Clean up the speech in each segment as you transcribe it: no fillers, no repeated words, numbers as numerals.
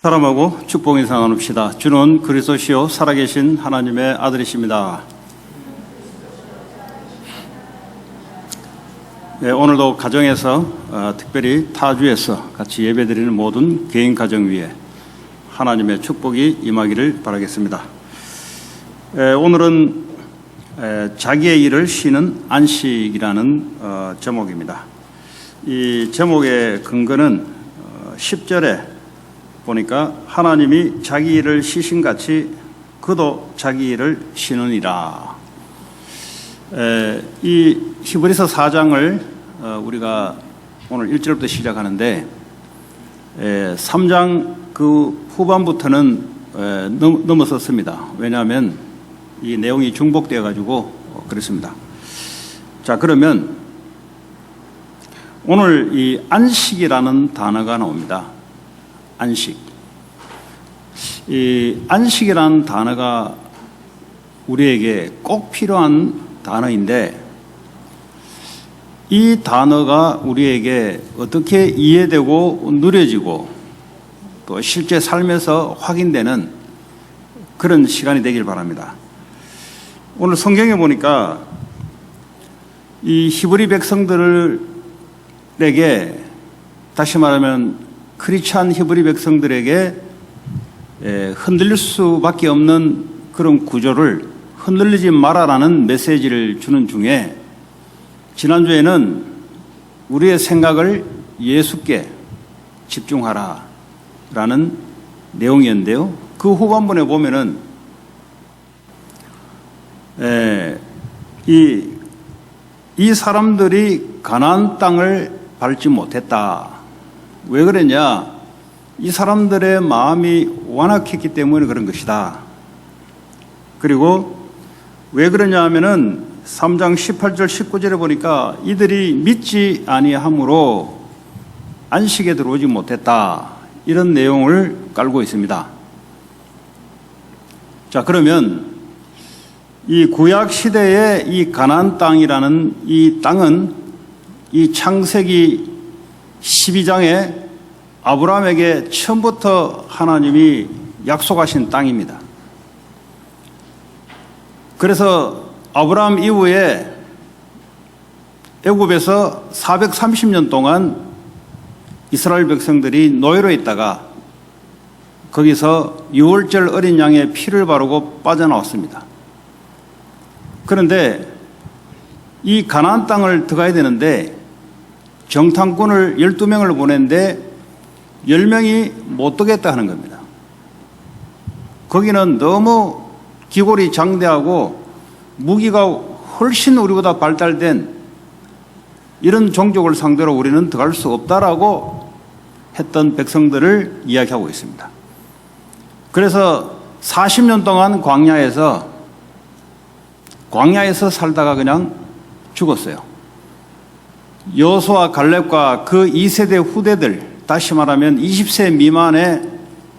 사람하고 축복 인사 나눕시다. 주는 그리스도시요 살아계신 하나님의 아들이십니다. 네, 오늘도 가정에서 특별히 타주에서 같이 예배드리는 모든 개인 가정 위에 하나님의 축복이 임하기를 바라겠습니다. 오늘은 자기의 일을 쉬는 안식이라는 제목입니다. 이 제목의 근거는 10절에 보니까 하나님이 자기 일을 쉬신같이 그도 자기 일을 쉬느니라. 이 히브리서 4장을 우리가 오늘 1절부터 시작하는데 3장 그 후반부터는 넘어섰습니다. 왜냐하면 이 내용이 중복되어 가지고 그렇습니다. 자, 그러면 오늘 이 안식이라는 단어가 나옵니다. 안식. 이 안식이라는 단어가 우리에게 꼭 필요한 단어인데 이 단어가 우리에게 어떻게 이해되고 누려지고 또 실제 삶에서 확인되는 그런 시간이 되길 바랍니다. 오늘 성경에 보니까 이 히브리 백성들에게 다시 말하면 크리스찬 히브리 백성들에게 흔들릴 수밖에 없는 그런 구조를 흔들리지 마라라는 메시지를 주는 중에 지난주에는 우리의 생각을 예수께 집중하라라는 내용이었는데요. 그 후반부에 보면은 이 사람들이 가나안 땅을 밟지 못했다. 왜 그랬냐? 이 사람들의 마음이 완악했기 때문에 그런 것이다. 그리고 왜 그러냐 하면은 3장 18절 19절에 보니까 이들이 믿지 아니함으로 안식에 들어오지 못했다. 이런 내용을 깔고 있습니다. 자, 그러면 이 구약 시대의 이 가나안 땅이라는 이 땅은 이 창세기 12장에 아브라함에게 처음부터 하나님이 약속하신 땅입니다. 그래서 아브라함 이후에 애굽에서 430년 동안 이스라엘 백성들이 노예로 있다가 거기서 유월절 어린 양의 피를 바르고 빠져나왔습니다. 그런데 이 가나안 땅을 들어가야 되는데 정탐꾼을 12명을 보냈는데 10명이 못 들어겠다 하는 겁니다. 거기는 너무 기골이 장대하고 무기가 훨씬 우리보다 발달된 이런 종족을 상대로 우리는 들어갈 수 없다라고 했던 백성들을 이야기하고 있습니다. 그래서 40년 동안 광야에서 살다가 그냥 죽었어요. 여호수아 갈렙과 그 2세대 후대들, 다시 말하면 20세 미만의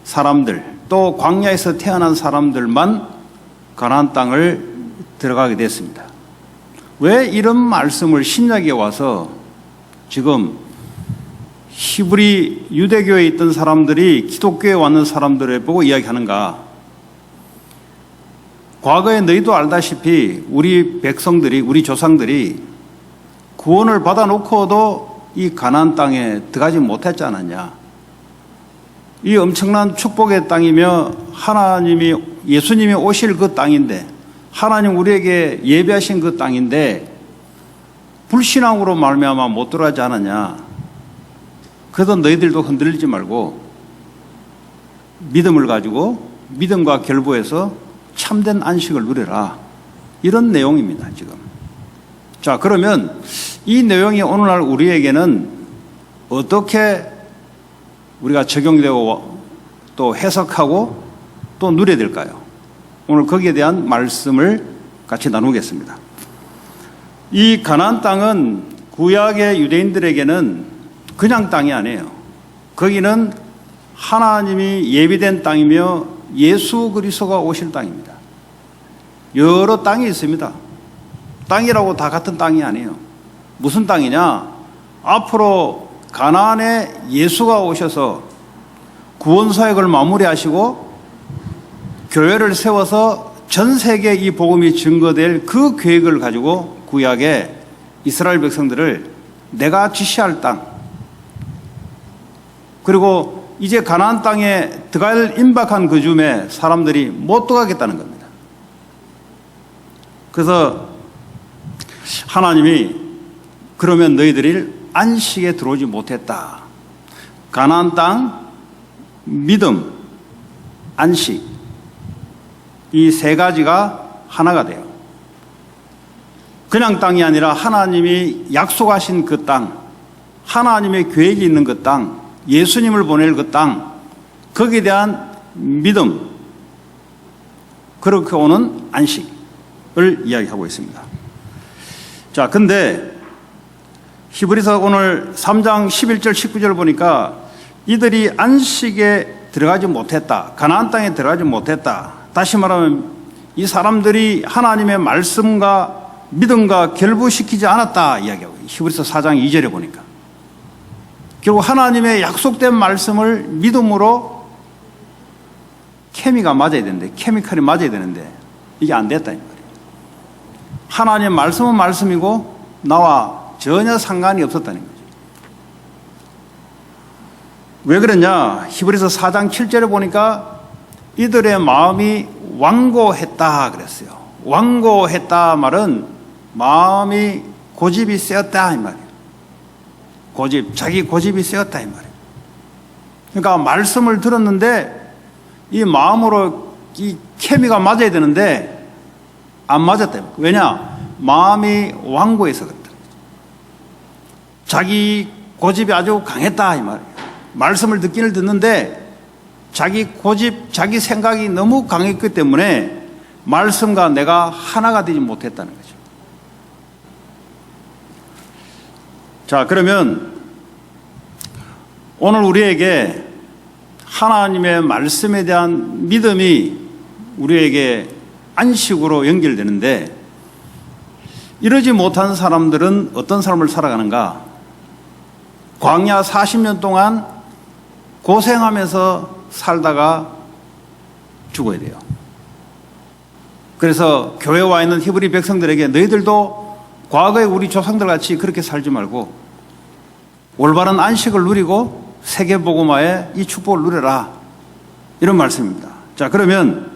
사람들, 또 광야에서 태어난 사람들만 가나안 땅을 들어가게 됐습니다. 왜 이런 말씀을 신약에 와서 지금 히브리 유대교에 있던 사람들이 기독교에 왔는 사람들을 보고 이야기하는가? 과거에 너희도 알다시피 우리 백성들이, 우리 조상들이 구원을 받아놓고도 이 가나안 땅에 들어가지 못했지 않았냐. 이 엄청난 축복의 땅이며 하나님이, 예수님이 오실 그 땅인데, 하나님 우리에게 예비하신 그 땅인데 불신앙으로 말미암아 못 들어가지 않았냐. 그래서 너희들도 흔들리지 말고 믿음을 가지고 믿음과 결부해서 참된 안식을 누려라. 이런 내용입니다, 지금. 자, 그러면 이 내용이 오늘날 우리에게는 어떻게 우리가 적용되고 또 해석하고 또 누려야 될까요? 오늘 거기에 대한 말씀을 같이 나누겠습니다. 이 가나안 땅은 구약의 유대인들에게는 그냥 땅이 아니에요. 거기는 하나님이 예비된 땅이며 예수 그리스도가 오실 땅입니다. 여러 땅이 있습니다. 땅이라고 다 같은 땅이 아니에요. 무슨 땅이냐? 앞으로 가나안에 예수가 오셔서 구원 사역을 마무리하시고 교회를 세워서 전 세계에 이 복음이 증거될 그 계획을 가지고 구약에 이스라엘 백성들을 내가 지시할 땅, 그리고 이제 가나안 땅에 들어갈 임박한 그 즈음에 사람들이 못 들어가겠다는 겁니다. 그래서 하나님이 그러면 너희들이 안식에 들어오지 못했다. 가나안 땅, 믿음, 안식, 이 세 가지가 하나가 돼요. 그냥 땅이 아니라 하나님이 약속하신 그 땅, 하나님의 계획이 있는 그 땅, 예수님을 보낼 그 땅, 거기에 대한 믿음, 그렇게 오는 안식을 이야기하고 있습니다. 자, 근데 히브리서 오늘 3장 11절 19절 보니까 이들이 안식에 들어가지 못했다. 가나안 땅에 들어가지 못했다. 다시 말하면 이 사람들이 하나님의 말씀과 믿음과 결부시키지 않았다 이야기하고 히브리서 4장 2절에 보니까 결국 하나님의 약속된 말씀을 믿음으로 케미가 맞아야 되는데, 케미칼이 맞아야 되는데 이게 안 됐다 이 말이에요. 하나님의 말씀은 말씀이고 나와 전혀 상관이 없었다는 거죠. 왜 그러냐? 히브리서 4장 7절에 보니까 이들의 마음이 완고했다 그랬어요. 완고했다 말은 마음이 고집이 세었다 이 말이에요. 자기 고집이 세었다 이 말이에요. 그러니까 말씀을 들었는데 이 마음으로 이 케미가 맞아야 되는데 안 맞았다. 왜냐? 마음이 완고해서 그렇다. 자기 고집이 아주 강했다 이 말이에요. 말씀을 듣기를 듣는데 자기 고집, 자기 생각이 너무 강했기 때문에 말씀과 내가 하나가 되지 못했다는 거죠. 자, 그러면 오늘 우리에게 하나님의 말씀에 대한 믿음이 우리에게 안식으로 연결되는데 이러지 못한 사람들은 어떤 삶을 살아가는가? 광야 40년 동안 고생하면서 살다가 죽어야 돼요. 그래서 교회에 와 있는 히브리 백성들에게 너희들도 과거에 우리 조상들 같이 그렇게 살지 말고 올바른 안식을 누리고 세계복음화의 이 축복을 누려라, 이런 말씀입니다. 자, 그러면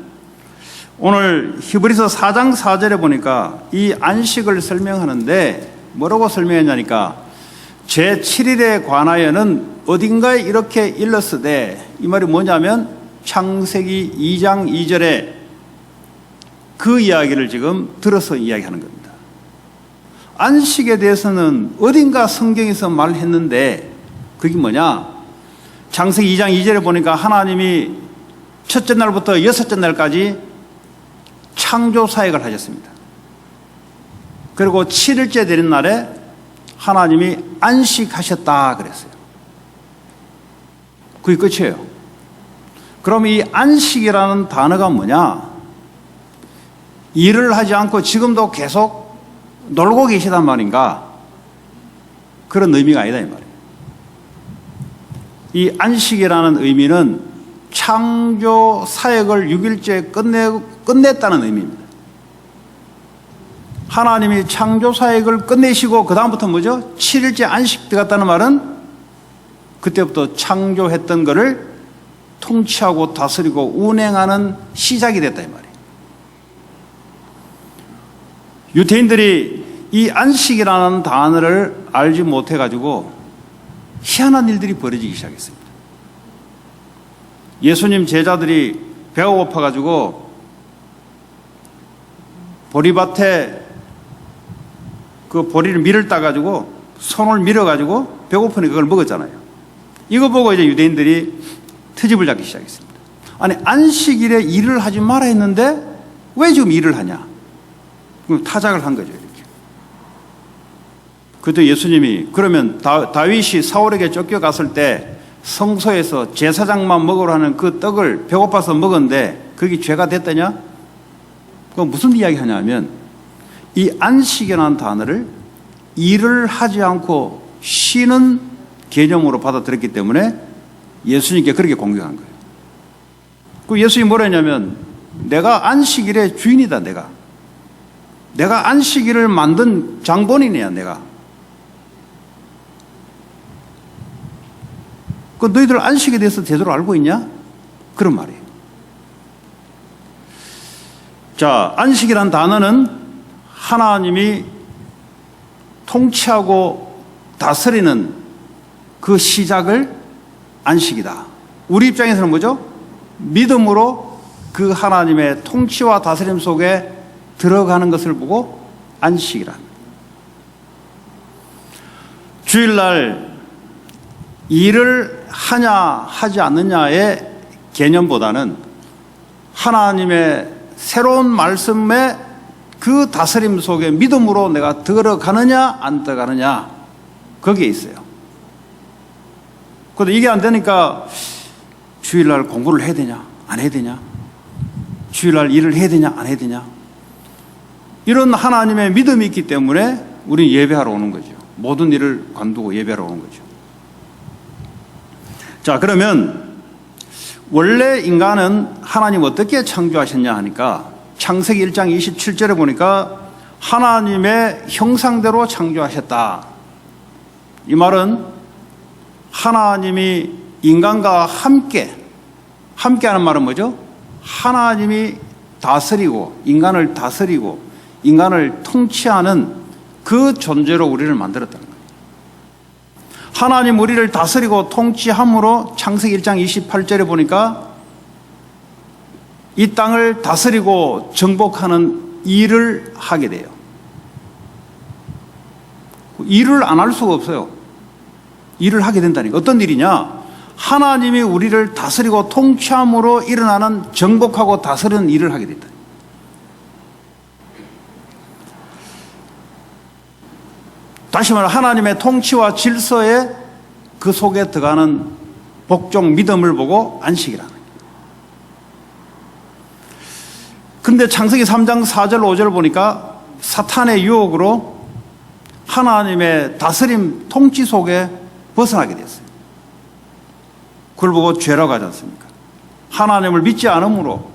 오늘 히브리서 4장 4절에 보니까 이 안식을 설명하는데 뭐라고 설명했냐니까 제7일에 관하여는 어딘가에 이렇게 일렀으되, 이 말이 뭐냐면 창세기 2장 2절에 그 이야기를 지금 들어서 이야기하는 겁니다. 안식에 대해서는 어딘가 성경에서 말했는데 그게 뭐냐? 창세기 2장 2절에 보니까 하나님이 첫째 날부터 여섯째 날까지 창조 사역을 하셨습니다. 그리고 7일째 되는 날에 하나님이 안식하셨다 그랬어요. 그게 끝이에요. 그럼 이 안식이라는 단어가 뭐냐? 일을 하지 않고 지금도 계속 놀고 계시단 말인가? 그런 의미가 아니다 이 말이에요. 이 안식이라는 의미는 창조 사역을 6일째 끝냈다는 의미입니다. 하나님이 창조 사역을 끝내시고 그 다음부터 뭐죠? 7일째 안식 들어갔다는 말은 그때부터 창조했던 것을 통치하고 다스리고 운행하는 시작이 됐다 이 말이에요. 유대인들이 이 안식이라는 단어를 알지 못해가지고 희한한 일들이 벌어지기 시작했습니다. 예수님 제자들이 배가 고파가지고 보리밭에 그 보리를 밀을 따가지고 손을 밀어가지고 배고프니 그걸 먹었잖아요. 이거 보고 이제 유대인들이 트집을 잡기 시작했습니다. 아니, 안식일에 일을 하지 마라 했는데 왜 지금 일을 하냐? 그럼 타작을 한 거죠, 이렇게. 그때 예수님이 그러면 다윗이 사울에게 쫓겨갔을 때 성소에서 제사장만 먹으러 하는 그 떡을 배고파서 먹었는데 그게 죄가 됐더냐? 그건 무슨 이야기 하냐면 이 안식이라는 단어를 일을 하지 않고 쉬는 개념으로 받아들였기 때문에 예수님께 그렇게 공격한 거예요. 그 예수님이 뭐라 했냐면 내가 안식일의 주인이다. 내가 안식일을 만든 장본인이야. 내가. 그 너희들 안식에 대해서 제대로 알고 있냐? 그런 말이에요. 자, 안식이란 단어는 하나님이 통치하고 다스리는 그 시작을 안식이다. 우리 입장에서는 뭐죠? 믿음으로 그 하나님의 통치와 다스림 속에 들어가는 것을 보고 안식이라. 주일날 일을 하냐 하지 않느냐의 개념보다는 하나님의 새로운 말씀의 그 다스림 속에 믿음으로 내가 들어가느냐 안 들어가느냐 거기에 있어요. 그런데 이게 안 되니까 주일날 공부를 해야 되냐 안 해야 되냐, 주일날 일을 해야 되냐 안 해야 되냐, 이런 하나님의 믿음이 있기 때문에 우리는 예배하러 오는 거죠. 모든 일을 관두고 예배하러 오는 거죠. 자, 그러면 원래 인간은 하나님 어떻게 창조하셨냐 하니까 창세기 1장 27절에 보니까 하나님의 형상대로 창조하셨다. 이 말은 하나님이 인간과 함께 하는 말은 뭐죠? 하나님이 다스리고 인간을 다스리고 인간을 통치하는 그 존재로 우리를 만들었다는 거예요. 하나님 우리를 다스리고 통치함으로 창세기 1장 28절에 보니까 이 땅을 다스리고 정복하는 일을 하게 돼요. 일을 안 할 수가 없어요. 일을 하게 된다니까. 어떤 일이냐? 하나님이 우리를 다스리고 통치함으로 일어나는 정복하고 다스리는 일을 하게 된다. 다시 말해 하나님의 통치와 질서에 그 속에 들어가는 복종 믿음을 보고 안식이라는 거예요. 그런데 창세기 3장 4절 5절을 보니까 사탄의 유혹으로 하나님의 다스림 통치 속에 벗어나게 됐어요. 그걸 보고 죄라고 하지 않습니까? 하나님을 믿지 않으므로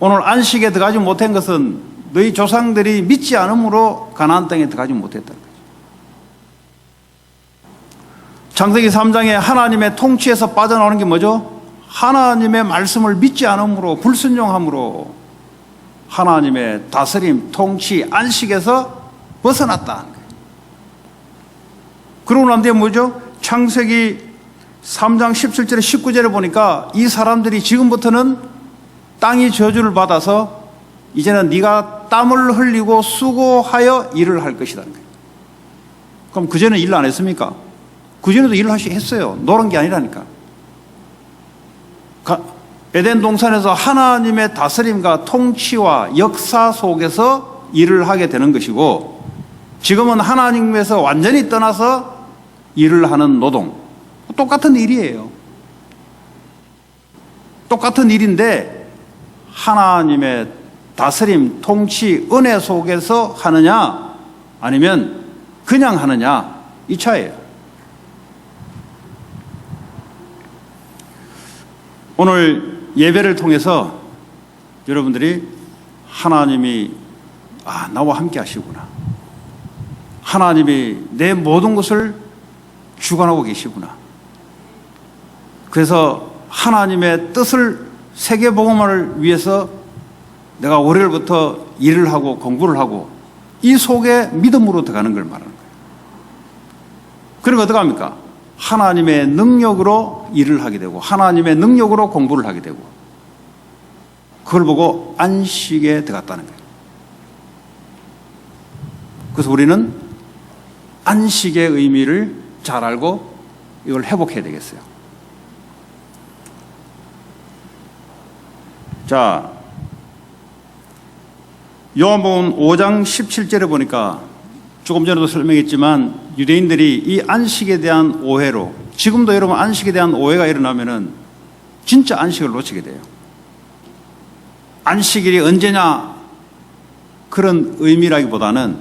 오늘 안식에 들어가지 못한 것은 너희 조상들이 믿지 않으므로 가나안 땅에 들어가지 못했다는 거죠. 창세기 3장에 하나님의 통치에서 빠져나오는 게 뭐죠? 하나님의 말씀을 믿지 않으므로 불순종함으로 하나님의 다스림, 통치, 안식에서 벗어났다는 거예요. 그러고 난 뒤에 뭐죠? 창세기 3장 17절에 19절에 보니까 이 사람들이 지금부터는 땅이 저주를 받아서 이제는 네가 땀을 흘리고 수고하여 일을 할 것이라는 거예요. 그럼 그전에 일 안 했습니까? 그전에도 일을 했어요. 노는 게 아니라니까. 에덴 동산에서 하나님의 다스림과 통치와 역사 속에서 일을 하게 되는 것이고, 지금은 하나님에서 완전히 떠나서 일을 하는 노동. 똑같은 일이에요. 똑같은 일인데 하나님의 다스림, 통치, 은혜 속에서 하느냐 아니면 그냥 하느냐, 이 차이예요. 오늘 예배를 통해서 여러분들이 하나님이 나와 함께 하시구나, 하나님이 내 모든 것을 주관하고 계시구나, 그래서 하나님의 뜻을 세계복음화를 위해서 내가 월요일부터 일을 하고 공부를 하고 이 속에 믿음으로 들어가는 걸 말하는 거예요. 그러면 어떻게 합니까? 하나님의 능력으로 일을 하게 되고 하나님의 능력으로 공부를 하게 되고 그걸 보고 안식에 들어갔다는 거예요. 그래서 우리는 안식의 의미를 잘 알고 이걸 회복해야 되겠어요. 자, 요한복음 5장 17절에 보니까 조금 전에도 설명했지만 유대인들이 이 안식에 대한 오해로, 지금도 여러분 안식에 대한 오해가 일어나면은 진짜 안식을 놓치게 돼요. 안식일이 언제냐 그런 의미라기보다는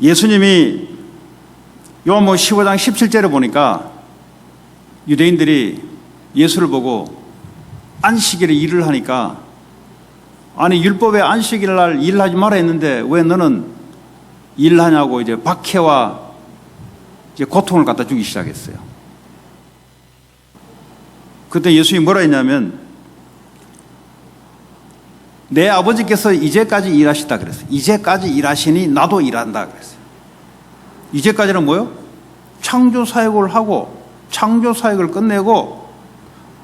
예수님이 요한복음 15장 17절에 보니까 유대인들이 예수를 보고 안식일에 일을 하니까, 아니 율법에 안식일 날 일하지 말아 했는데 왜 너는 일하냐고 이제 박해와 이제 고통을 갖다 주기 시작했어요. 그때 예수님이 뭐라 했냐면, 내 아버지께서 이제까지 일하시다 그랬어요. 이제까지 일하시니 나도 일한다 그랬어요. 이제까지는 뭐요? 창조 사역을 하고 창조 사역을 끝내고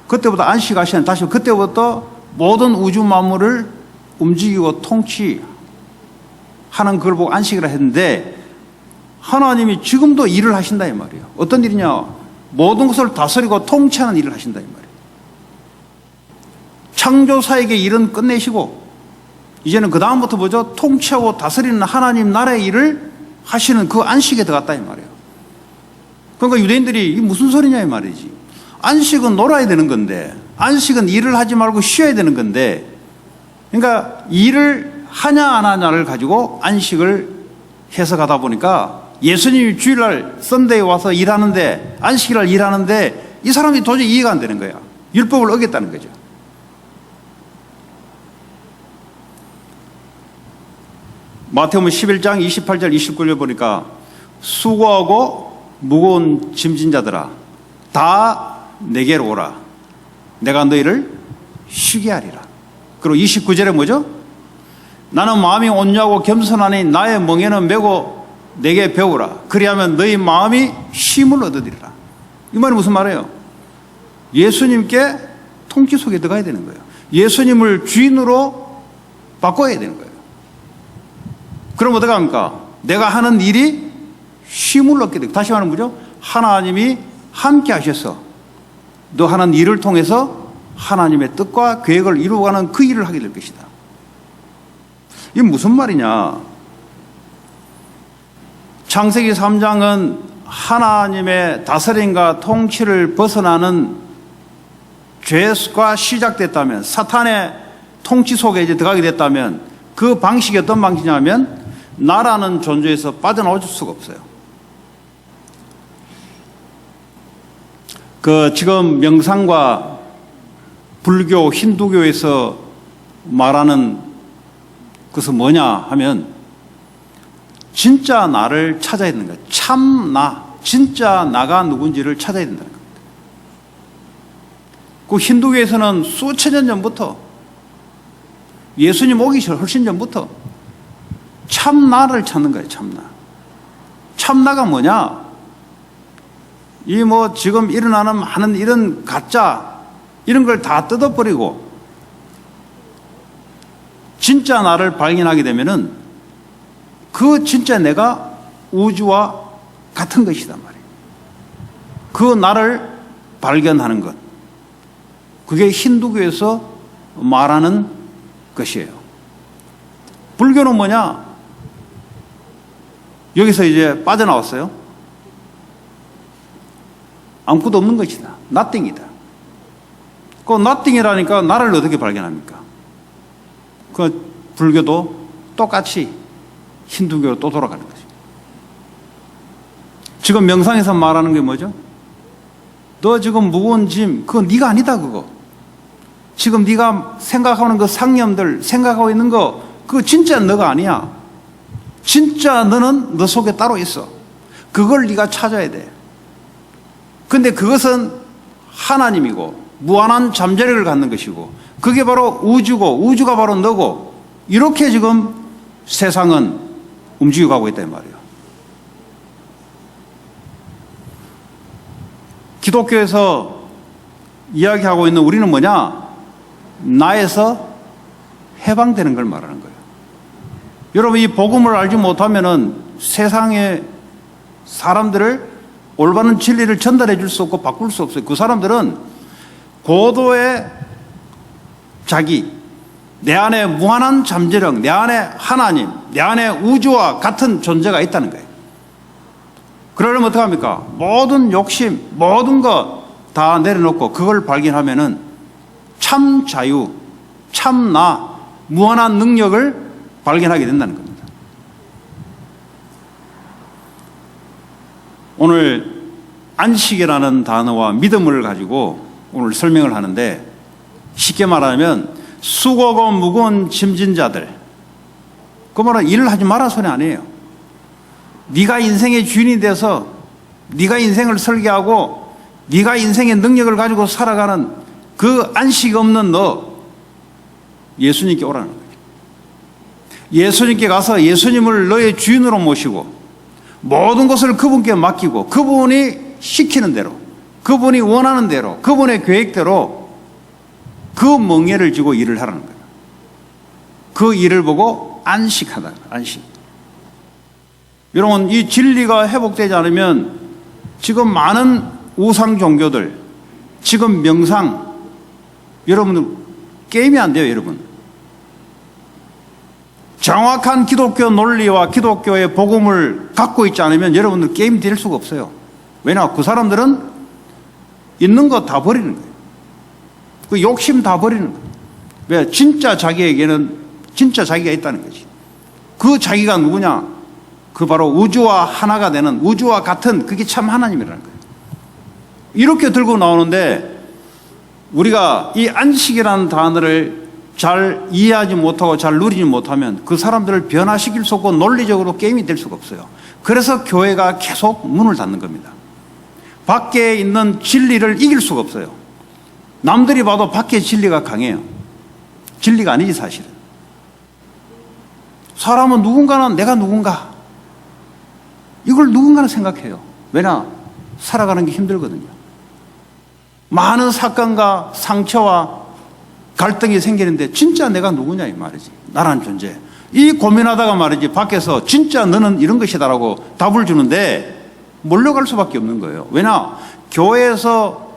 그때부터 안식하시는, 다시 그때부터 모든 우주 만물을 움직이고 통치하는 걸 보고 안식이라 했는데, 하나님이 지금도 일을 하신다 이 말이에요. 어떤 일이냐? 모든 것을 다스리고 통치하는 일을 하신다 이 말이에요. 창조 사역의 일은 끝내시고 이제는 그 다음부터 뭐죠? 통치하고 다스리는 하나님 나라의 일을 하시는 그 안식에 들어갔다 이 말이에요. 그러니까 유대인들이 이게 무슨 소리냐 이 말이지. 안식은 놀아야 되는 건데, 안식은 일을 하지 말고 쉬어야 되는 건데, 그러니까 일을 하냐 안 하냐를 가지고 안식을 해석하다 보니까, 예수님이 주일날 썬데이에 와서 일하는데, 안식일날 일하는데 이 사람이 도저히 이해가 안 되는 거야. 율법을 어겼다는 거죠. 마태복음 11장 28절 29절 보니까, 수고하고 무거운 짐진 자들아 다 내게로 오라, 내가 너희를 쉬게 하리라. 그리고 29절에 뭐죠? 나는 마음이 온유하고 겸손하니 나의 멍에는 메고 내게 배우라, 그리하면 너희 마음이 쉼을 얻으리라. 이 말이 무슨 말이에요? 예수님께 통치 속에 들어가야 되는 거예요. 예수님을 주인으로 바꿔야 되는 거예요. 그럼 어떻게 합니까? 내가 하는 일이 쉼을 얻게 되고, 다시 말하면 뭐죠? 하나님이 함께 하셔서 너 하는 일을 통해서 하나님의 뜻과 계획을 이루어가는 그 일을 하게 될 것이다. 이게 무슨 말이냐? 창세기 3장은 하나님의 다스림과 통치를 벗어나는 죄가 시작됐다면, 사탄의 통치 속에 이제 들어가게 됐다면, 그 방식이 어떤 방식이냐면, 나라는 존재에서 빠져나올 수가 없어요. 지금 명상과 불교, 힌두교에서 말하는 것은 뭐냐 하면, 진짜 나를 찾아야 되는 거예요. 참 나, 진짜 나가 누군지를 찾아야 된다는 겁니다. 그 힌두교에서는 수천 년 전부터, 예수님 오기 훨씬 전부터 참나를 찾는 거예요. 참나. 참나가 뭐냐? 이 지금 일어나는 많은 이런 가짜, 이런 걸 다 뜯어버리고 진짜 나를 발견하게 되면은 그 진짜 내가 우주와 같은 것이단 말이에요. 그 나를 발견하는 것, 그게 힌두교에서 말하는 것이에요. 불교는 뭐냐? 여기서 이제 빠져나왔어요. 아무것도 없는 것이다. nothing이다. 그 nothing이라니까 나를 어떻게 발견합니까? 그 불교도 똑같이 힌두교로 또 돌아가는 거죠. 지금 명상에서 말하는 게 뭐죠? 너 지금 무거운 짐, 그거 네가 아니다. 그거 지금 네가 생각하는 그 상념들, 생각하고 있는 거, 그거 진짜 너가 아니야. 진짜 너는 너 속에 따로 있어. 그걸 네가 찾아야 돼. 근데 그것은 하나님이고 무한한 잠재력을 갖는 것이고, 그게 바로 우주고, 우주가 바로 너고, 이렇게 지금 세상은 움직여 가고 있단 말이에요. 기독교에서 이야기하고 있는 우리는 뭐냐? 나에서 해방되는 걸 말하는 거예요. 여러분, 이 복음을 알지 못하면은 세상의 사람들을 올바른 진리를 전달해 줄 수 없고 바꿀 수 없어요. 그 사람들은 고도의 자기, 내 안에 무한한 잠재력, 내 안에 하나님, 내 안에 우주와 같은 존재가 있다는 거예요. 그러려면 어떻게 합니까? 모든 욕심, 모든 것 다 내려놓고 그걸 발견하면은 참 자유, 참 나, 무한한 능력을 발견하게 된다는 겁니다. 오늘 안식이라는 단어와 믿음을 가지고 오늘 설명을 하는데, 쉽게 말하면 수고고 무거운 짐진 자들, 그 말은 일을 하지 마라 소리 아니에요. 네가 인생의 주인이 돼서 네가 인생을 설계하고 네가 인생의 능력을 가지고 살아가는 그 안식 없는 너, 예수님께 오라는 거예요. 예수님께 가서 예수님을 너의 주인으로 모시고 모든 것을 그분께 맡기고 그분이 시키는 대로, 그분이 원하는 대로, 그분의 계획대로 그 멍에를 쥐고 일을 하라는 거예요. 그 일을 보고 안식하다. 안식. 여러분, 이 진리가 회복되지 않으면 지금 많은 우상 종교들, 지금 명상, 여러분들 게임이 안 돼요, 여러분. 정확한 기독교 논리와 기독교의 복음을 갖고 있지 않으면 여러분들 게임 될 수가 없어요. 왜냐? 그 사람들은 있는 거 다 버리는 거예요. 그 욕심 다 버리는 거예요. 왜? 진짜 자기에게는 진짜 자기가 있다는 거지. 그 자기가 누구냐? 그 바로 우주와 하나가 되는, 우주와 같은, 그게 참 하나님이라는 거예요. 이렇게 들고 나오는데 우리가 이 안식이라는 단어를 잘 이해하지 못하고 잘 누리지 못하면 그 사람들을 변화시킬 수 없고 논리적으로 게임이 될 수가 없어요. 그래서 교회가 계속 문을 닫는 겁니다. 밖에 있는 진리를 이길 수가 없어요. 남들이 봐도 밖에 진리가 강해요. 진리가 아니지 사실은. 사람은 누군가는 내가 누군가, 이걸 누군가는 생각해요. 왜냐? 살아가는 게 힘들거든요. 많은 사건과 상처와 갈등이 생기는데 진짜 내가 누구냐 이 말이지. 나라는 존재. 이 고민하다가 말이지 밖에서 진짜 너는 이런 것이다라고 답을 주는데 몰려갈 수밖에 없는 거예요. 왜냐? 교회에서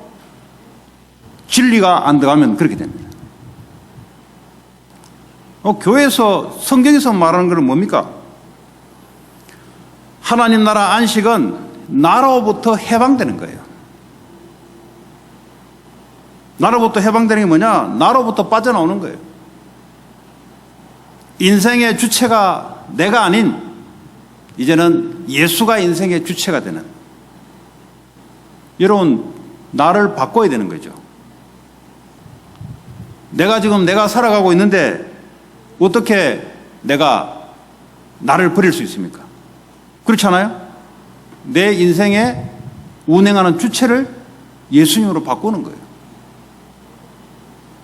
진리가 안 들어가면 그렇게 됩니다. 교회에서 성경에서 말하는 것은 뭡니까? 하나님 나라 안식은 나로부터 해방되는 거예요. 나로부터 해방되는 게 뭐냐? 나로부터 빠져나오는 거예요. 인생의 주체가 내가 아닌 이제는 예수가 인생의 주체가 되는, 여러분 나를 바꿔야 되는 거죠. 내가 살아가고 있는데 어떻게 내가 나를 버릴 수 있습니까? 그렇잖아요? 내 인생에 운행하는 주체를 예수님으로 바꾸는 거예요.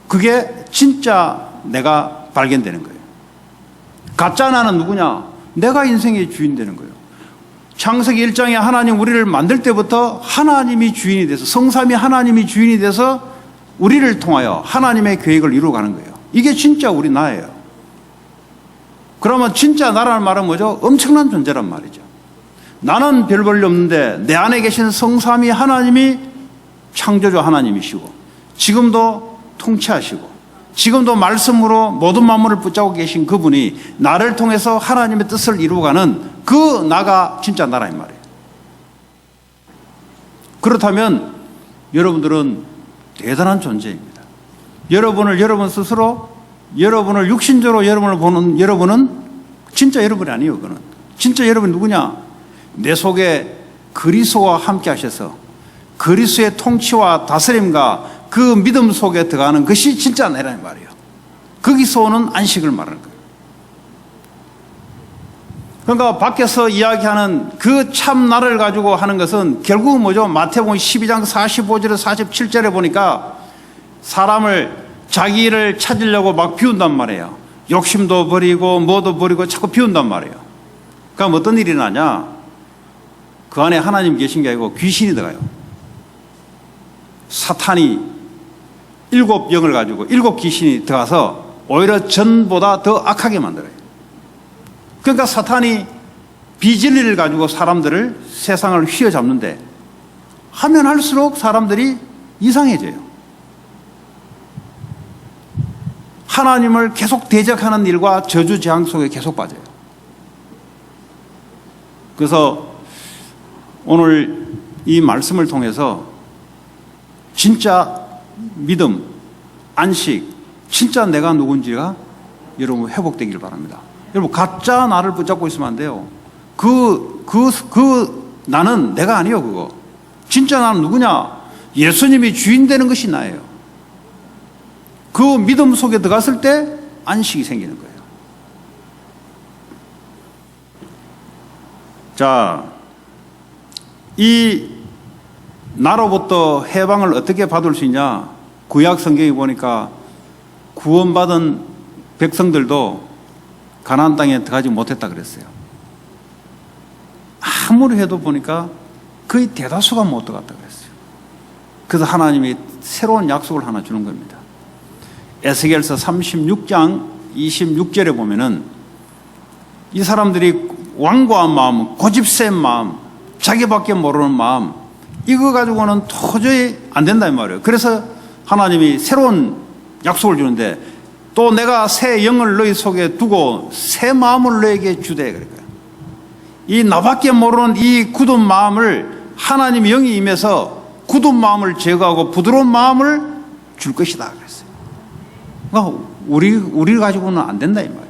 그게 진짜 내가 발견되는 거예요. 가짜 나는 누구냐? 내가 인생의 주인 되는 거예요. 창세기 1장에 하나님 우리를 만들 때부터 하나님이 주인이 돼서, 성삼위 하나님이 주인이 돼서 우리를 통하여 하나님의 계획을 이루어가는 거예요. 이게 진짜 우리 나예요. 그러면 진짜 나라는 말은 뭐죠? 엄청난 존재란 말이죠. 나는 별 볼일 없는데 내 안에 계신 성삼위 하나님이 창조주 하나님이시고 지금도 통치하시고 지금도 말씀으로 모든 만물을 붙잡고 계신 그분이 나를 통해서 하나님의 뜻을 이루어가는 그 나가 진짜 나라인 말이에요. 그렇다면 여러분들은 대단한 존재입니다. 여러분 스스로 여러분을 육신적으로 여러분을 보는 여러분은 진짜 여러분이 아니에요. 그는 진짜 여러분이 누구냐? 내 속에 그리스도와 함께 하셔서 그리스도의 통치와 다스림과 그 믿음 속에 들어가는 것이 진짜 내라는 말이에요. 거기서 오는 안식을 말하는 거예요. 그러니까 밖에서 이야기하는 그 참 나를 가지고 하는 것은 결국은 뭐죠? 마태복음 12장 45절에서 47절에 보니까 사람을 자기를 찾으려고 막 비운단 말이에요. 욕심도 버리고 뭐도 버리고 자꾸 비운단 말이에요. 그럼 어떤 일이 나냐? 그 안에 하나님 계신 게 아니고 귀신이 들어가요. 사탄이 7영을 가지고 7 귀신이 들어가서 오히려 전보다 더 악하게 만들어요. 그러니까 사탄이 비진리를 가지고 사람들을, 세상을 휘어잡는데 하면 할수록 사람들이 이상해져요. 하나님을 계속 대적하는 일과 저주재앙 속에 계속 빠져요. 그래서 오늘 이 말씀을 통해서 진짜 믿음, 안식, 진짜 내가 누군지가 여러분 회복되길 바랍니다. 여러분 가짜 나를 붙잡고 있으면 안 돼요. 나는 내가 아니요 그거. 진짜 나는 누구냐? 예수님이 주인 되는 것이 나예요. 그 믿음 속에 들어갔을 때 안식이 생기는 거예요. 자, 이 나로부터 해방을 어떻게 받을 수 있냐? 구약 성경에 보니까 구원받은 백성들도 가나안 땅에 들어가지 못했다 그랬어요. 아무리 해도 보니까 거의 대다수가 못 들어갔다 그랬어요. 그래서 하나님이 새로운 약속을 하나 주는 겁니다. 에스겔서 36장 26절에 보면은 이 사람들이 완고한 마음, 고집센 마음, 자기밖에 모르는 마음, 이거 가지고는 도저히 안 된다 이 말이에요. 그래서 하나님이 새로운 약속을 주는데 또 내가 새 영을 너희 속에 두고 새 마음을 너에게 주되 그러니까 이 나밖에 모르는 이 굳은 마음을 하나님의 영이 임해서 굳은 마음을 제거하고 부드러운 마음을 줄 것이다 그랬어요. 그러니까 우리 가지고는 안 된다 이 말이에요.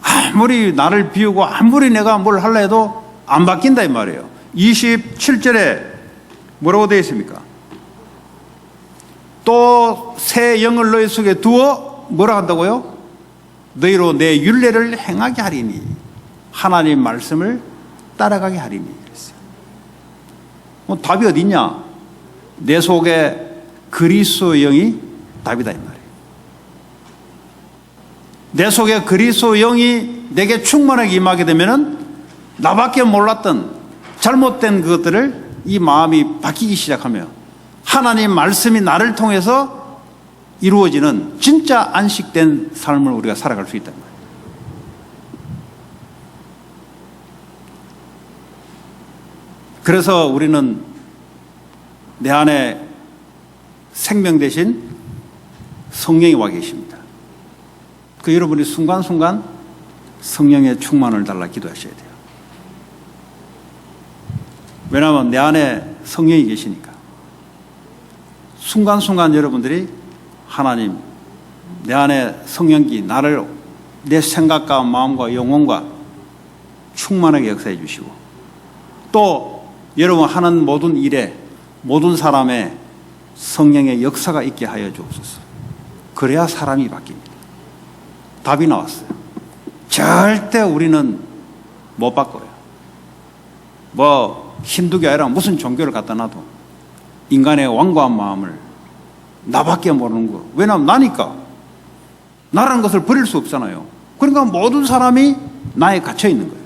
아무리 나를 비우고 아무리 내가 뭘 하려 해도 안 바뀐다 이 말이에요. 27절에 뭐라고 되어 있습니까? 또 새 영을 너희 속에 두어 뭐라 한다고요? 너희로 내 율례를 행하게 하리니 하나님 말씀을 따라가게 하리니 그랬어요. 답이 어디 있냐? 내 속에 그리스도의 영이 답이다 이 말이에요. 내 속에 그리스도의 영이 내게 충만하게 임하게 되면은 나밖에 몰랐던 잘못된 그것들을 이 마음이 바뀌기 시작하며 하나님 말씀이 나를 통해서 이루어지는 진짜 안식된 삶을 우리가 살아갈 수 있단 말이에요. 그래서 우리는 내 안에 생명 대신 성령이 와 계십니다. 그 여러분이 순간순간 성령의 충만을 달라 기도하셔야 돼요. 왜냐하면 내 안에 성령이 계시니까. 순간순간 여러분들이 하나님, 내 안에 성령이 나를 내 생각과 마음과 영혼과 충만하게 역사해 주시고 또 여러분 하는 모든 일에 모든 사람의 성령의 역사가 있게 하여 주옵소서. 그래야 사람이 바뀝니다. 답이 나왔어요. 절대 우리는 못 바꿔요. 뭐 힌두교 아니라 무슨 종교를 갖다 놔도 인간의 완고한 마음을 나밖에 모르는 거. 왜냐하면 나니까. 나라는 것을 버릴 수 없잖아요. 그러니까 모든 사람이 나에 갇혀 있는 거예요.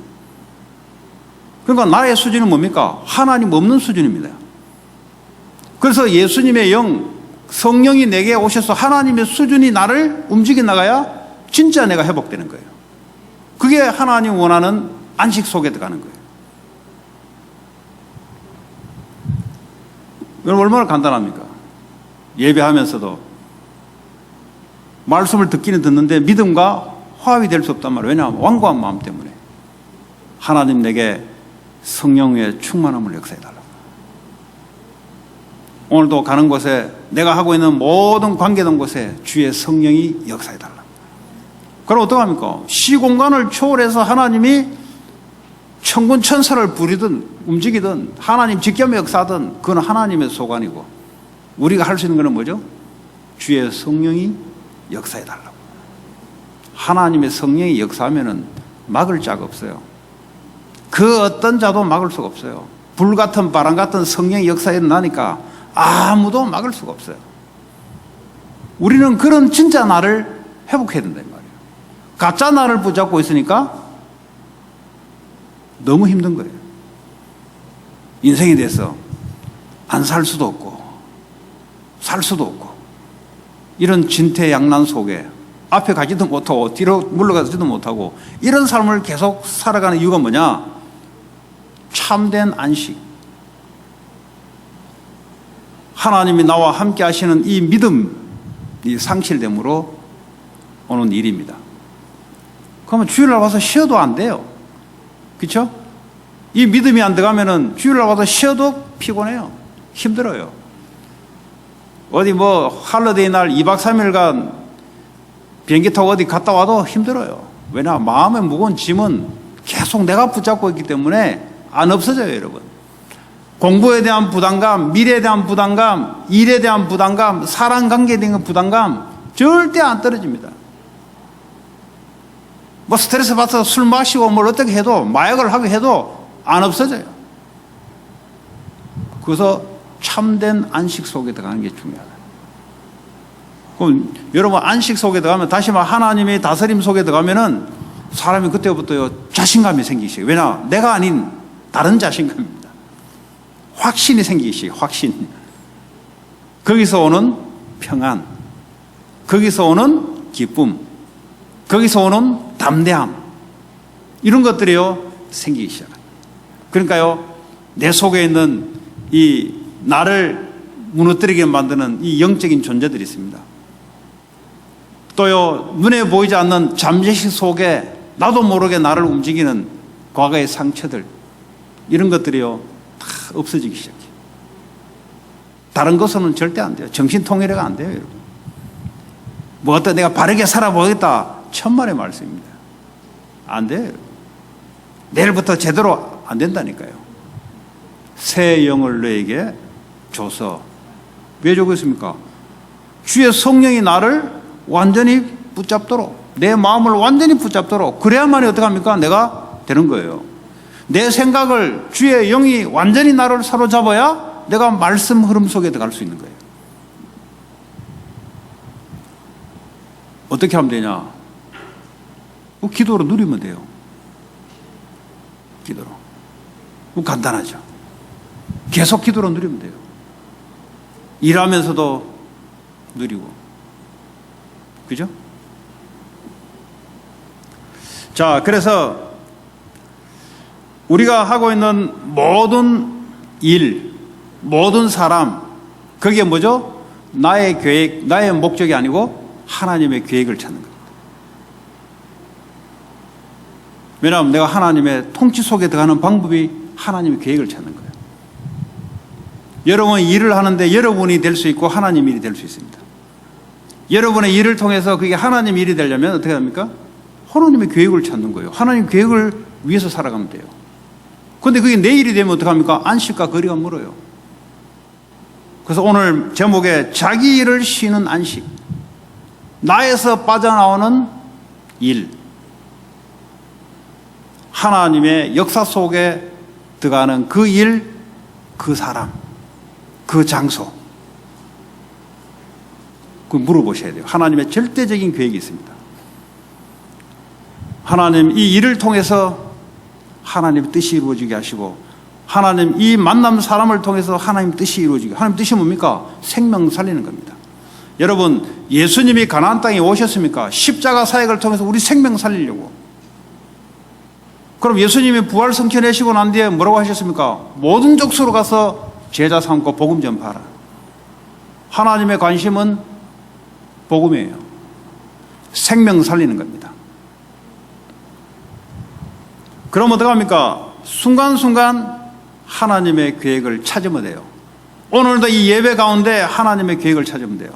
그러니까 나의 수준은 뭡니까? 하나님 없는 수준입니다. 그래서 예수님의 영, 성령이 내게 오셔서 하나님의 수준이 나를 움직여 나가야 진짜 내가 회복되는 거예요. 그게 하나님 원하는 안식 속에 들어가는 거예요. 여러분 얼마나 간단합니까? 예배하면서도 말씀을 듣기는 듣는데 믿음과 화합이 될 수 없단 말이에요. 왜냐하면 완고한 마음 때문에. 하나님 내게 성령의 충만함을 역사해달라고. 오늘도 가는 곳에 내가 하고 있는 모든 관계된 곳에 주의 성령이 역사해달라고. 그럼 어떡합니까? 시공간을 초월해서 하나님이 천군 천사를 부리든 움직이든 하나님 직접 역사하든 그건 하나님의 소관이고 우리가 할 수 있는 것은 뭐죠? 주의 성령이 역사해달라고. 하나님의 성령이 역사하면은 막을 자가 없어요. 그 어떤 자도 막을 수가 없어요. 불 같은 바람 같은 성령의 역사에 일어나니까 아무도 막을 수가 없어요. 우리는 그런 진짜 나를 회복해야 된다 이 말이에요. 가짜 나를 붙잡고 있으니까 너무 힘든 거예요. 인생에 대해서 안 살 수도 없고 살 수도 없고 이런 진퇴양난 속에 앞에 가지도 못하고 뒤로 물러가지도 못하고 이런 삶을 계속 살아가는 이유가 뭐냐? 참된 안식. 하나님이 나와 함께 하시는 이 믿음이 상실됨으로 오는 일입니다. 그러면 주일날 와서 쉬어도 안 돼요. 그렇죠? 이 믿음이 안 들어가면은 주일날 와서 쉬어도 피곤해요. 힘들어요. 어디 뭐 할러데이 날 2박 3일간 비행기 타고 어디 갔다 와도 힘들어요. 왜냐? 마음에 무거운 짐은 계속 내가 붙잡고 있기 때문에 안 없어져요, 여러분. 공부에 대한 부담감, 미래에 대한 부담감, 일에 대한 부담감, 사람 관계에 대한 부담감 절대 안 떨어집니다. 뭐 스트레스 받아서 술 마시고 뭘 어떻게 해도, 마약을 하게 해도 안 없어져요. 그래서 참된 안식 속에 들어가는 게 중요하다. 그럼 여러분, 안식 속에 들어가면, 다시 말 하나님의 다스림 속에 들어가면은 사람이 그때부터 자신감이 생기기 시작해요. 왜냐? 내가 아닌 다른 자신감입니다. 확신이 생기기 시작해요. 확신. 거기서 오는 평안, 거기서 오는 기쁨, 거기서 오는 담대함, 이런 것들이요 생기기 시작합니다. 그러니까요, 내 속에 있는 이 나를 무너뜨리게 만드는 이 영적인 존재들이 있습니다. 또요, 눈에 보이지 않는 잠재식 속에 나도 모르게 나를 움직이는 과거의 상처들, 이런 것들이요 다 없어지기 시작해요. 다른 것으로는 절대 안 돼요. 정신통일회가 안 돼요, 여러분. 뭐 어떤 내가 바르게 살아보겠다, 천만의 말씀입니다. 안 돼요, 여러분. 내일부터 제대로 안 된다니까요. 새 영을 너에게 줘서, 왜 주고 있습니까? 주의 성령이 나를 완전히 붙잡도록, 내 마음을 완전히 붙잡도록, 그래야만이 어떻게 합니까? 내가 되는 거예요. 내 생각을 주의 영이 완전히 나를 사로잡아야 내가 말씀 흐름 속에 들어갈 수 있는 거예요. 어떻게 하면 되냐? 기도로 누리면 돼요. 기도로. 간단하죠. 계속 기도로 누리면 돼요. 일하면서도 누리고. 그죠? 자, 그래서 우리가 하고 있는 모든 일, 모든 사람, 그게 뭐죠? 나의 계획, 나의 목적이 아니고 하나님의 계획을 찾는 겁니다. 왜냐하면 내가 하나님의 통치 속에 들어가는 방법이 하나님의 계획을 찾는 거예요. 여러분이 일을 하는데 여러분이 될 수 있고 하나님 일이 될 수 있습니다. 여러분의 일을 통해서 그게 하나님 일이 되려면 어떻게 합니까? 하나님의 계획을 찾는 거예요. 하나님 계획을 위해서 살아가면 돼요. 그런데 그게 내 일이 되면 어떻게 합니까? 안식과 거리가 멀어요. 그래서 오늘 제목에 자기 일을 쉬는 안식, 나에서 빠져나오는 일, 하나님의 역사 속에 들어가는 그 일, 그 사람, 그 장소, 그 물어보셔야 돼요. 하나님의 절대적인 계획이 있습니다. 하나님 이 일을 통해서 하나님의 뜻이 이루어지게 하시고, 하나님 이 만남 사람을 통해서 하나님 뜻이 이루어지게. 하나님 뜻이 뭡니까? 생명 살리는 겁니다. 여러분, 예수님이 가나안 땅에 오셨습니까? 십자가 사역을 통해서 우리 생명 살리려고. 그럼 예수님이 부활 성취내시고 난 뒤에 뭐라고 하셨습니까? 모든 족속으로 가서 제자 삼고 복음 전파하라. 하나님의 관심은 복음이에요. 생명 살리는 겁니다. 그럼 어떡합니까? 순간순간 하나님의 계획을 찾으면 돼요. 오늘도 이 예배 가운데 하나님의 계획을 찾으면 돼요.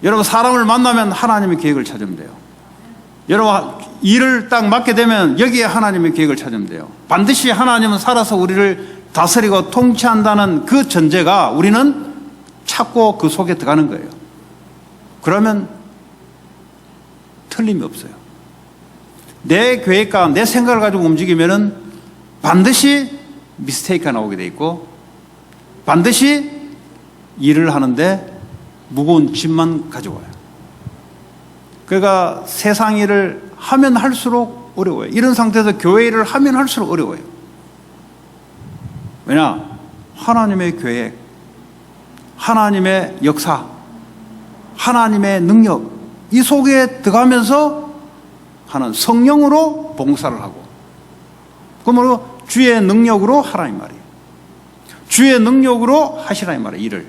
여러분, 사람을 만나면 하나님의 계획을 찾으면 돼요. 여러분, 일을 딱 맡게 되면 여기에 하나님의 계획을 찾으면 돼요. 반드시 하나님은 살아서 우리를 다스리고 통치한다는 그 전제가 우리는 찾고 그 속에 들어가는 거예요. 그러면 틀림이 없어요. 내 계획과 내 생각을 가지고 움직이면은 반드시 미스테이크가 나오게 돼 있고, 반드시 일을 하는데 무거운 짐만 가져와요. 그러니까 세상 일을 하면 할수록 어려워요. 이런 상태에서 교회 일을 하면 할수록 어려워요. 왜냐? 하나님의 계획, 하나님의 역사, 하나님의 능력, 이 속에 들어가면서 하는 성령으로 봉사를 하고, 그러므로 주의 능력으로 하라 이 말이에요. 주의 능력으로 하시라 이 말이에요. 일을.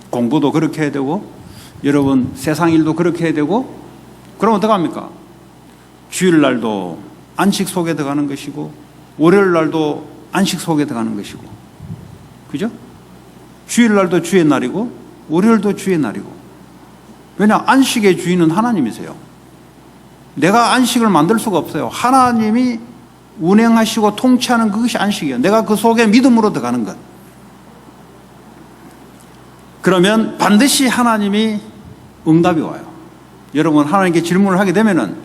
공부도 그렇게 해야 되고, 여러분 세상 일도 그렇게 해야 되고. 그럼 어떡합니까? 주일날도 안식 속에 들어가는 것이고, 월요일날도 안식 속에 들어가는 것이고, 그죠? 주일날도 주의 날이고 월요일도 주의 날이고. 왜냐? 안식의 주인은 하나님이세요. 내가 안식을 만들 수가 없어요. 하나님이 운행하시고 통치하는 그것이 안식이에요. 내가 그 속에 믿음으로 들어가는 것. 그러면 반드시 하나님이 응답이 와요. 여러분 하나님께 질문을 하게 되면은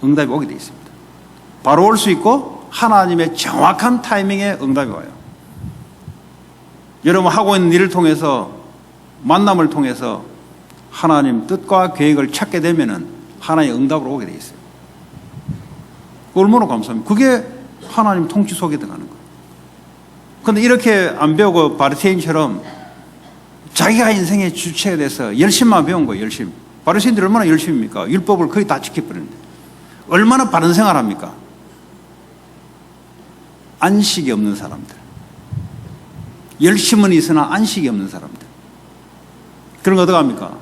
응답이 오게 되어 있습니다. 바로 올 수 있고 하나님의 정확한 타이밍에 응답이 와요. 여러분 하고 있는 일을 통해서 만남을 통해서 하나님 뜻과 계획을 찾게 되면은 하나님의 응답으로 오게 되어 있어요. 얼마나 감사합니다. 그게 하나님 통치 속에 들어가는 거예요. 그런데 이렇게 안 배우고 바리새인처럼 자기가 인생의 주체에 대해서 열심만 배운 거예요. 열심. 바리새인들이 얼마나 열심입니까? 율법을 거의 다 지켜버리는데 얼마나 바른 생활합니까? 안식이 없는 사람들. 열심은 있으나 안식이 없는 사람들. 그런 거 어떡합니까?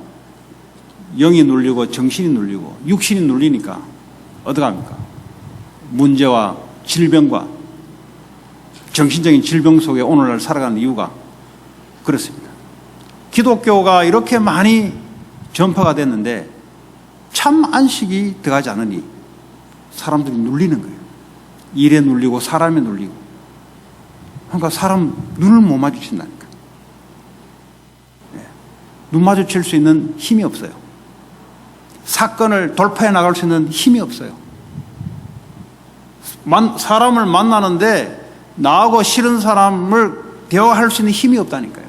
영이 눌리고 정신이 눌리고 육신이 눌리니까 어떡합니까? 문제와 질병과 정신적인 질병 속에 오늘날 살아가는 이유가 그렇습니다. 기독교가 이렇게 많이 전파가 됐는데 참 안식이 들어가지 않으니 사람들이 눌리는 거예요. 일에 눌리고 사람에 눌리고. 그러니까 사람 눈을 못 마주친다니까. 눈 마주칠 수 있는 힘이 없어요. 사건을 돌파해 나갈 수 있는 힘이 없어요. 사람을 만나는데 나하고 싫은 사람을 대화할 수 있는 힘이 없다니까요.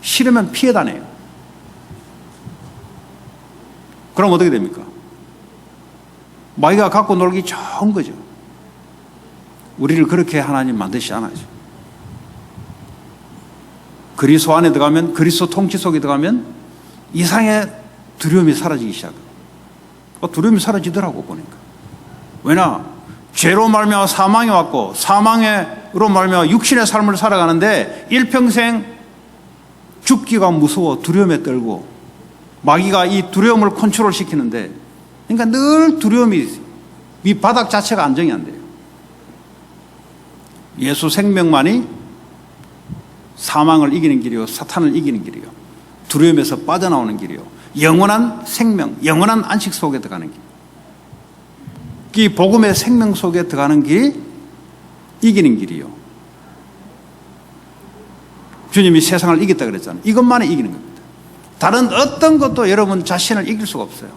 싫으면 피해 다녀요. 그럼 어떻게 됩니까? 마귀가 갖고 놀기 좋은 거죠. 우리를 그렇게 하나님 만드시지 않아요. 그리스도 안에 들어가면, 그리스도 통치 속에 들어가면 이상의 두려움이 사라지기 시작해요. 두려움이 사라지더라고 보니까. 왜냐? 죄로 말미암아 사망이 왔고 사망으로 말미암아 육신의 삶을 살아가는데 일평생 죽기가 무서워 두려움에 떨고 마귀가 이 두려움을 컨트롤 시키는데 그러니까 늘 두려움이 이 바닥 자체가 안정이 안 돼요. 예수 생명만이 사망을 이기는 길이요 사탄을 이기는 길이요 두려움에서 빠져나오는 길이요 영원한 생명, 영원한 안식 속에 들어가는 길. 이 복음의 생명 속에 들어가는 길이 이기는 길이요. 주님이 세상을 이겼다 그랬잖아요. 이것만이 이기는 겁니다. 다른 어떤 것도 여러분 자신을 이길 수가 없어요.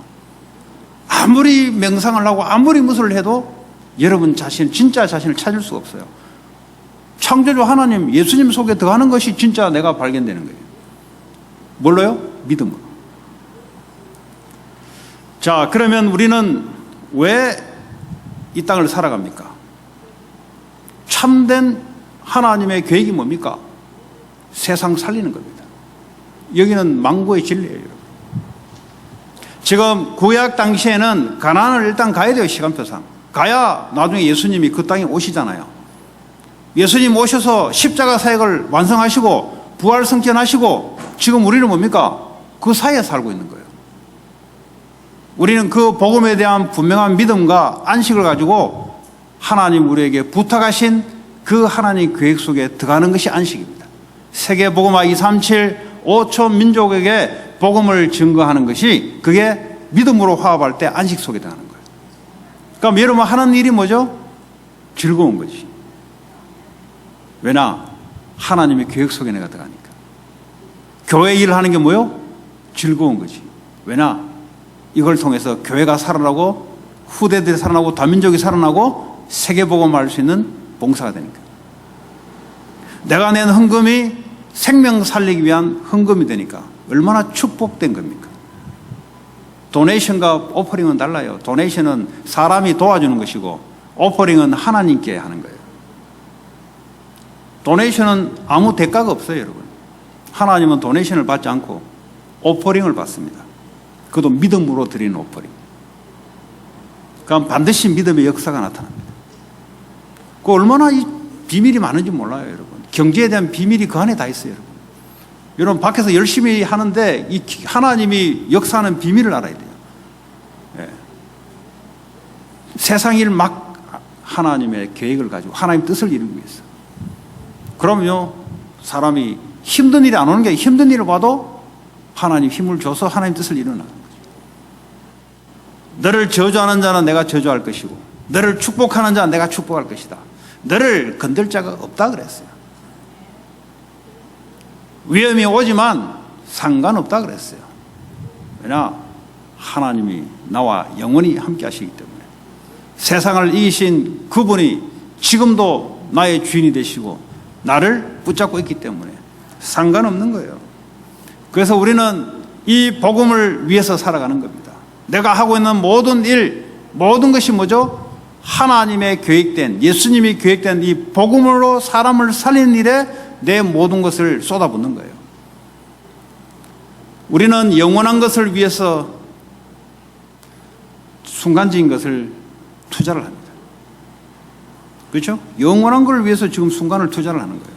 아무리 명상을 하고 아무리 무술을 해도 여러분 자신, 진짜 자신을 찾을 수가 없어요. 창조주 하나님, 예수님 속에 들어가는 것이 진짜 내가 발견되는 거예요. 뭘로요? 믿음으로. 자, 그러면 우리는 왜 이 땅을 살아갑니까? 참된 하나님의 계획이 뭡니까? 세상 살리는 겁니다. 여기는 망고의 진리예요, 여러분. 지금 구약 당시에는 가나안을 일단 가야 돼요, 시간표상. 가야 나중에 예수님이 그 땅에 오시잖아요. 예수님 오셔서 십자가 사역을 완성하시고 부활 승천하시고 지금 우리는 뭡니까? 그 사이에 살고 있는 거예요. 우리는 그 복음에 대한 분명한 믿음과 안식을 가지고 하나님 우리에게 부탁하신 그 하나님 계획 속에 들어가는 것이 안식입니다. 세계 복음화 237 5천 민족에게 복음을 증거하는 것이 그게 믿음으로 화합할 때 안식 속에 들어가는 거예요. 그럼 여러분 하는 일이 뭐죠? 즐거운 거지. 왜냐? 하나님의 계획 속에 내가 들어가니까. 교회 일을 하는 게 뭐요? 즐거운 거지. 왜냐? 이걸 통해서 교회가 살아나고 후대들이 살아나고 다민족이 살아나고 세계복음을 할 수 있는 봉사가 되니까. 내가 낸 헌금이 생명 살리기 위한 헌금이 되니까 얼마나 축복된 겁니까? 도네이션과 오퍼링은 달라요. 도네이션은 사람이 도와주는 것이고 오퍼링은 하나님께 하는 거예요. 도네이션은 아무 대가가 없어요, 여러분. 하나님은 도네이션을 받지 않고 오퍼링을 받습니다. 그것도 믿음으로 드리는 오퍼링. 그럼 반드시 믿음의 역사가 나타납니다. 그 얼마나 이 비밀이 많은지 몰라요, 여러분. 경제에 대한 비밀이 그 안에 다 있어요, 여러분. 여러분 밖에서 열심히 하는데 이 하나님이 역사하는 비밀을 알아야 돼요. 예. 세상 일 막 하나님의 계획을 가지고 하나님 뜻을 이루기 위해서. 그럼요, 사람이 힘든 일이 안 오는 게 아니라 힘든 일을 봐도 하나님 힘을 줘서 하나님 뜻을 이루는 거죠. 너를 저주하는 자는 내가 저주할 것이고 너를 축복하는 자 내가 축복할 것이다. 너를 건들 자가 없다 그랬어요. 위험이 오지만 상관없다 그랬어요. 왜냐? 하나님이 나와 영원히 함께 하시기 때문에. 세상을 이기신 그분이 지금도 나의 주인이 되시고 나를 붙잡고 있기 때문에 상관없는 거예요. 그래서 우리는 이 복음을 위해서 살아가는 겁니다. 내가 하고 있는 모든 일, 모든 것이 뭐죠? 하나님의 계획된, 예수님이 계획된 이 복음으로 사람을 살리는 일에 내 모든 것을 쏟아붓는 거예요. 우리는 영원한 것을 위해서 순간적인 것을 투자를 합니다. 그렇죠? 영원한 걸 위해서 지금 순간을 투자를 하는 거예요.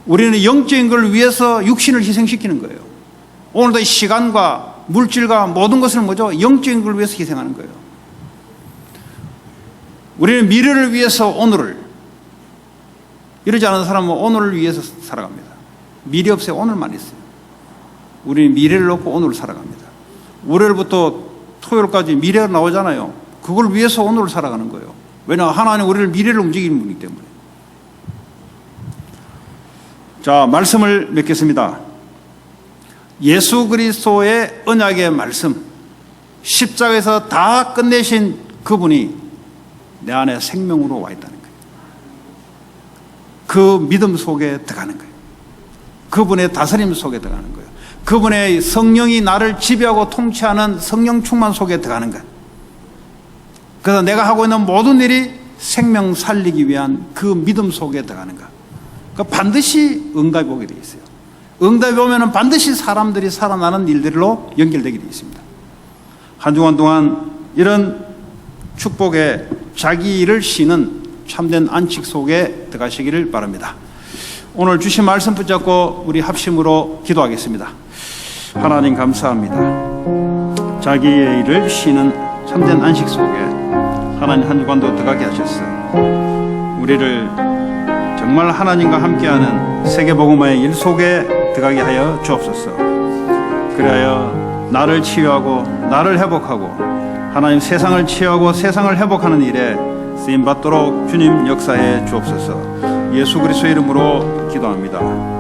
우리는 영적인 걸 위해서 육신을 희생시키는 거예요. 오늘도 시간과 물질과 모든 것을 뭐죠? 영적인 걸 위해서 희생하는 거예요. 우리는 미래를 위해서 오늘을, 이러지 않은 사람은 오늘을 위해서 살아갑니다. 미래 없어요. 오늘만 있어요. 우리는 미래를 놓고 오늘을 살아갑니다. 월요일부터 토요일까지 미래가 나오잖아요. 그걸 위해서 오늘을 살아가는 거예요. 왜냐하면 하나님 우리를 미래를 움직이는 분이기 때문에. 자, 말씀을 맺겠습니다. 예수 그리스도의 언약의 말씀, 십자가에서 다 끝내신 그분이 내 안에 생명으로 와 있다는 거예요. 그 믿음 속에 들어가는 거예요. 그분의 다스림 속에 들어가는 거예요. 그분의 성령이 나를 지배하고 통치하는 성령 충만 속에 들어가는 거예요. 그래서 내가 하고 있는 모든 일이 생명 살리기 위한 그 믿음 속에 들어가는 거예요. 그러니까 반드시 응답이 오게 되어 있어요. 응답이 오면 반드시 사람들이 살아나는 일들로 연결되게 되어 있습니다. 한 주간 동안 이런 축복에 자기 일을 쉬는 참된 안식 속에 들어가시기를 바랍니다. 오늘 주신 말씀 붙잡고 우리 합심으로 기도하겠습니다. 하나님 감사합니다. 자기의 일을 쉬는 참된 안식 속에 하나님 한 주간도 들어가게 하셨어요. 우리를 정말 하나님과 함께하는 세계복음화의 일 속에 들어가게 하여 주옵소서. 그리하여 나를 치유하고 나를 회복하고 하나님 세상을 치유하고 세상을 회복하는 일에 쓰임받도록 주님 역사해 주옵소서. 예수 그리스도의 이름으로 기도합니다.